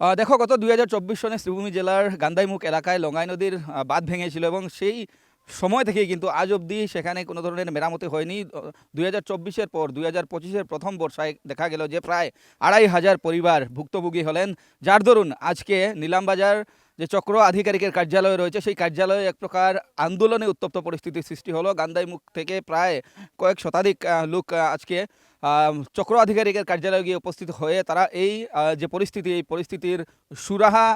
দেখো, গত ২০২৪ সনে শ্রীভূমি জেলার গান্দাইমুখ এলাকায় লঙ্গাই নদীর বাঁধ ভেঙেছিল এবং সেই সময় থেকেই কিন্তু আজ অবধি সেখানে কোনো ধরনের মেরামতি হয়নি। ২০২৪-এর পর ২০২৫-এর প্রথম বর্ষায় দেখা গেল যে প্রায় ২,৫০০ পরিবার ভুক্তভোগী হলেন, যার দরুন আজকে নিলামবাজার যে চক্র আধিকারিকের কার্যালয় রয়েছে সেই কার্যালয়ে এক প্রকার আন্দোলনে উত্তপ্ত পরিস্থিতির সৃষ্টি হলো। গান্দাইমুখ থেকে প্রায় কয়েক শতাধিক লোক আজকে চক্র আধিকারিকের কার্যালয়ে গিয়ে উপস্থিত হয়ে তারা এই যে পরিস্থিতি, এই পরিস্থিতির সুরাহা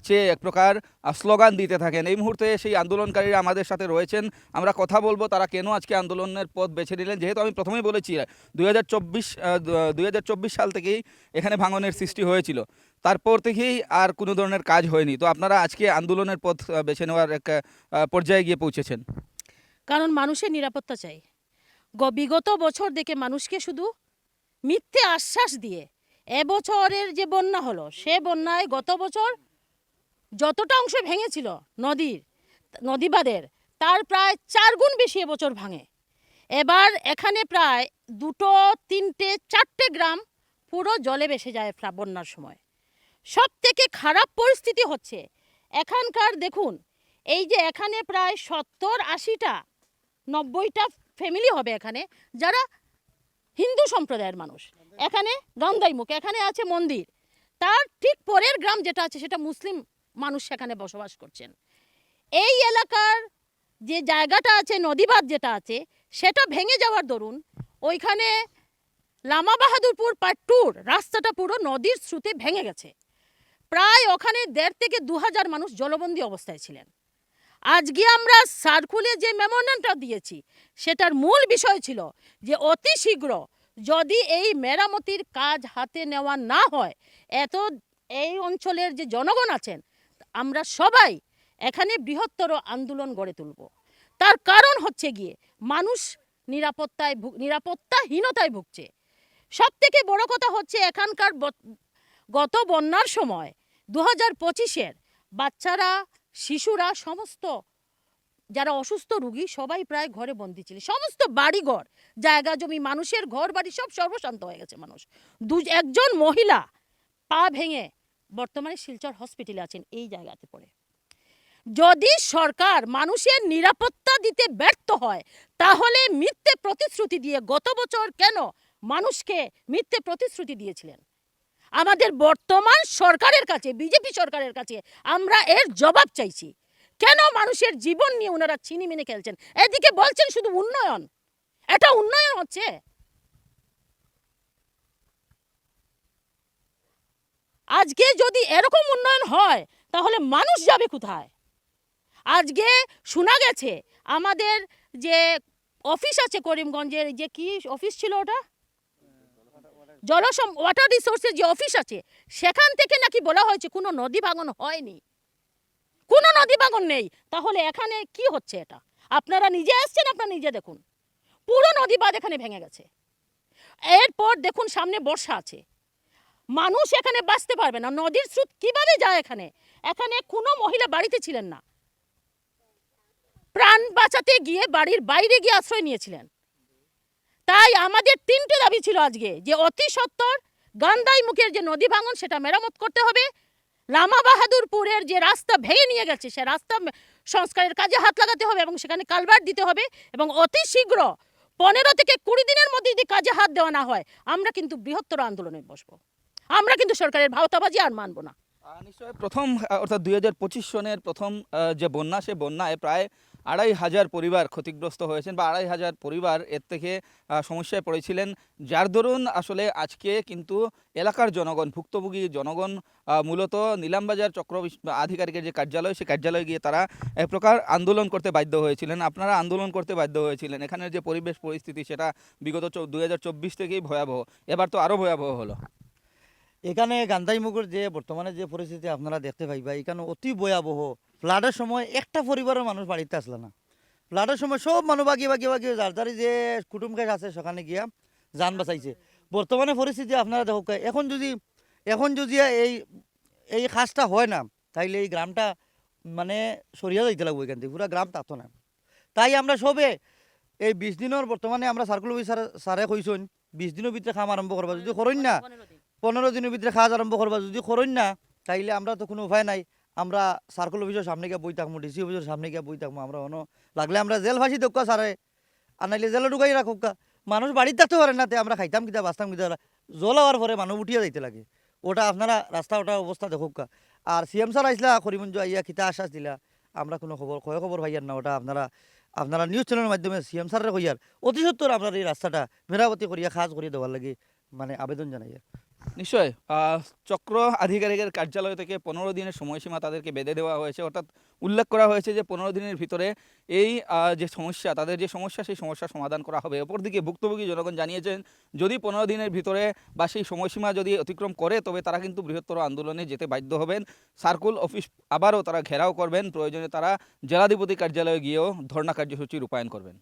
চেয়ে এক প্রকার স্লোগান দিতে থাকেন। এই মুহূর্তে সেই আন্দোলনকারীরা আমাদের সাথে রয়েছেন, আমরা কথা বলবো তারা কেন আজকে আন্দোলনের পথ বেছে নিলেন। যেহেতু আমি প্রথমেই বলেছি ২০২৪ সাল থেকেই এখানে ভাঙনের সৃষ্টি হয়েছিল, তারপর থেকেই আর কোনো ধরনের কাজ হয়নি, তো আপনারা আজকে আন্দোলনের পথ বেছে নেওয়ার এক পর্যায়ে গিয়ে পৌঁছেছেন। কারণ মানুষের নিরাপত্তা চাই। বিগত বছর দেখে মানুষকে শুধু মিথ্যে আশ্বাস দিয়ে এবছরের যে বন্যা হলো, সে বন্যায় গত বছর যতটা অংশ ভেঙেছিল নদীবাঁধের, তার প্রায় 4 গুণ বেশি এবছর ভাঙে। এবার এখানে প্রায় 2, 3, 4টে গ্রাম পুরো জলে ভেসে যায় বন্যার সময়। সব থেকে খারাপ পরিস্থিতি হচ্ছে এখানকার, দেখুন এই যে এখানে প্রায় 70-80টা 90টা ফ্যামিলি হবে এখানে, যারা হিন্দু সম্প্রদায়ের মানুষ। এখানে গান্দাইমুখ, এখানে আছে মন্দির, তার ঠিক পরের গ্রাম যেটা আছে সেটা মুসলিম মানুষ সেখানে বসবাস করছেন। এই এলাকার যে জায়গাটা আছে, নদীবাঁধ যেটা আছে, সেটা ভেঙে যাওয়ার দরুন ওইখানে লামা বাহাদুরপুর পার্ট 2 রাস্তাটা পুরো নদীর স্রোতে ভেঙে গেছে। প্রায় ওখানে 1,500 থেকে 2,000 মানুষ জলবন্দী অবস্থায় ছিলেন। আজকে আমরা সার্কুলে যে মেমোরেন্ডামটা দিয়েছি, সেটার মূল বিষয় ছিল যে অতি শীঘ্র যদি এই মেরামতির কাজ হাতে নেওয়া না হয়, এই অঞ্চলের যে জনগণ আছেন আমরা সবাই এখানে বৃহত্তর আন্দোলন গড়ে তুলব। তার কারণ হচ্ছে গিয়ে মানুষ নিরাপত্তাহীনতায় ভুগছে। সব থেকে বড় কথা হচ্ছে এখানকার গত বন্যার সময় 2025-এর বাচ্চারা, শিশুরা, সমস্ত যারা অসুস্থ রোগী সবাই প্রায় ঘরে বন্দী ছিল। সমস্ত বাড়িঘর, জায়গা জমি, মানুষের ঘর বাড়ি সব সর্বশান্ত হয়ে গেছে। মানুষ, একজন মহিলা পা ভেঙে বর্তমানে শিলচর হসপিটালে আছেন এই জায়গাতে পড়ে। যদি সরকার মানুষের নিরাপত্তা দিতে ব্যর্থ হয়, তাহলে মিথ্যে প্রতিশ্রুতি দিয়ে গত বছর কেন মানুষকে মিথ্যে প্রতিশ্রুতি দিয়েছিলেন? আমাদের বর্তমান সরকারের কাছে, বিজেপি সরকারের কাছে আমরা এর জবাব চাইছি। কেন মানুষের জীবন নিয়ে ওনারা ছিনিমিনি খেলছেন? এদিকে বলছেন শুধু উন্নয়ন, এটা উন্নয়ন হচ্ছে? আজকে যদি এরকম উন্নয়ন হয় তাহলে মানুষ যাবে কোথায়? আজকে শোনা গেছে আমাদের যে অফিস আছে করিমগঞ্জের, যে কি অফিস ছিল ওটা, ওয়াটার রিসোর্সের যে অফিস আছে, সেখান থেকে নাকি বলা হয়েছে কোনো নদী ভাঙন হয়নি, কোনো নদী ভাঙন নেই। তাহলে এখানে কি হচ্ছে? এটা আপনারা নিজে আসছেন, আপনারা নিজে দেখুন, পুরো নদী বাঁধ এখানে ভেঙে গেছে। এরপর দেখুন সামনে বর্ষা আছে, মানুষ এখানে বাঁচতে পারবে না। নদীর স্রোত কিভাবে যায় এখানে? এখানে কোনো মহিলা বাড়িতে ছিলেন না, প্রাণ বাঁচাতে গিয়ে বাড়ির বাইরে গিয়ে আশ্রয় নিয়েছিলেন। তাই আমাদের 3টে দাবি ছিল আজকে, যে অতি সত্বর গান্দাইমুখের যে নদী ভাঙন সেটা মেরামত করতে হবে, লামা বাহাদুরপুরের যে রাস্তা ভেঙে নিয়ে গেছে সে রাস্তা সংস্কারের কাজে হাত লাগাতে হবে এবং সেখানে কালভার্ট দিতে হবে, এবং অতি শীঘ্র 15 থেকে 20 দিনের মধ্যে যদি কাজে হাত দেওয়া না হয় আমরা কিন্তু বৃহত্তর আন্দোলনে বসবো। আমরা কিন্তু সরকারের ভাওতাবাজি আর মানব না। নিশ্চয় প্রথম অর্থাৎ ২০২৫ সনের প্রথম যে বন্যা, সে বন্যায় প্রায় ২,৫০০ পরিবার ক্ষতিগ্রস্ত হয়েছেন বা ২,৫০০ পরিবার এর থেকে সমস্যায় পড়েছিলেন, যার দরুন আসলে আজকে কিন্তু এলাকার জনগণ, ভুক্তভোগী জনগণ মূলত নিলামবাজার চক্র আধিকারিকের যে কার্যালয়, সেই কার্যালয়ে গিয়ে তারা এক প্রকার আন্দোলন করতে বাধ্য হয়েছিলেন। আপনারা আন্দোলন করতে বাধ্য হয়েছিলেন, এখানের যে পরিবেশ পরিস্থিতি সেটা বিগত ২০২৪ থেকেই ভয়াবহ, এবার তো আরও ভয়াবহ হলো। এখানে গান্ধাইমুখের যে বর্তমানে যে পরিস্থিতি আপনারা দেখতে পাইবা, এখানে অতি ভয়াবহ। ফ্লাডের সময় একটা পরিবারের মানুষ বাড়িতে আসলো না। ফ্লাডের সময় সব মানুষ বাগি যার যারি যে কুটুম গাছ আছে সেখানে গিয়া যান বাঁচাইছে। বর্তমানে পরিস্থিতি আপনারা দেখো, এখন যদি এই কাজটা হয় না, তাইলে এই গ্রামটা মানে সরিয়া যাইতে লাগবে এখান থেকে, পুরো গ্রাম তাতো না। তাই আমরা সবে এই 20 দিনের বর্তমানে আমরা সার্কুল অফিসার স্যারে কইছেন 20 দিনের ভিতরে কাম আরম্ভ করবা, যদি করেন না 15 দিনের ভিতরে কাজ আরম্ভ করবা, যদি করেন না তাইলে আমরা তো কোনো উপায় নাই, আমরা সার্কেল অফিসের সামনে গিয়ে বই থাকবো, ডিসি অফিসের সামনে গিয়ে বই থাকবো, আমরা অন্য লাগলে আমরা জেল ফাঁসি দোকা সারে, আর নাইলে জেলে ঢুকাই রাখুক। মানুষ বাড়িতে থাকতে পারে না, তে আমরা খাইতাম কিতা বাঁচতাম কিতা, জল হওয়ার পরে মানুষ উঠিয়ে যাইতে লাগে। ওটা আপনারা রাস্তা ওটা অবস্থা দেখুক। আর সিএম স্যার আইসলা করিমগঞ্জ আইয়া কিতা আশ্বাস দিলা, আমরা কোনো খবর ভাইয়ার না, ওটা আপনারা আপনারা নিউজ চ্যানেলের মাধ্যমে সিএম স্যারের কইয়ার অতি সত্তর আপনার এই রাস্তাটা মেরামতি করিয়া খাজ করিয়া দেওয়ার লাগে মানে আবেদন জানাই। নিশ্চয় চক্র আধিকারিকের কার্যালয় থেকে 15 দিনের সময়সীমা তাদেরকে বেঁধে দেওয়া হয়েছে, অর্থাৎ উল্লেখ করা হয়েছে যে 15 দিনের ভিতরে এই যে সমস্যা, তাদের যে সমস্যা সেই সমস্যার সমাধান করা হবে। অপরদিকে ভুক্তভোগী জনগণ জানিয়েছেন যদি 15 দিনের ভিতরে বা সেই সময়সীমা যদি অতিক্রম করে তবে তারা কিন্তু বৃহত্তর আন্দোলনে যেতে বাধ্য হবেন। সার্কুল অফিস আবারও তারা ঘেরাও করবেন, প্রয়োজনে তারা জেলাধিপতি কার্যালয়ে গিয়েও ধর্ণা কার্যসূচি রূপায়ণ করবেন।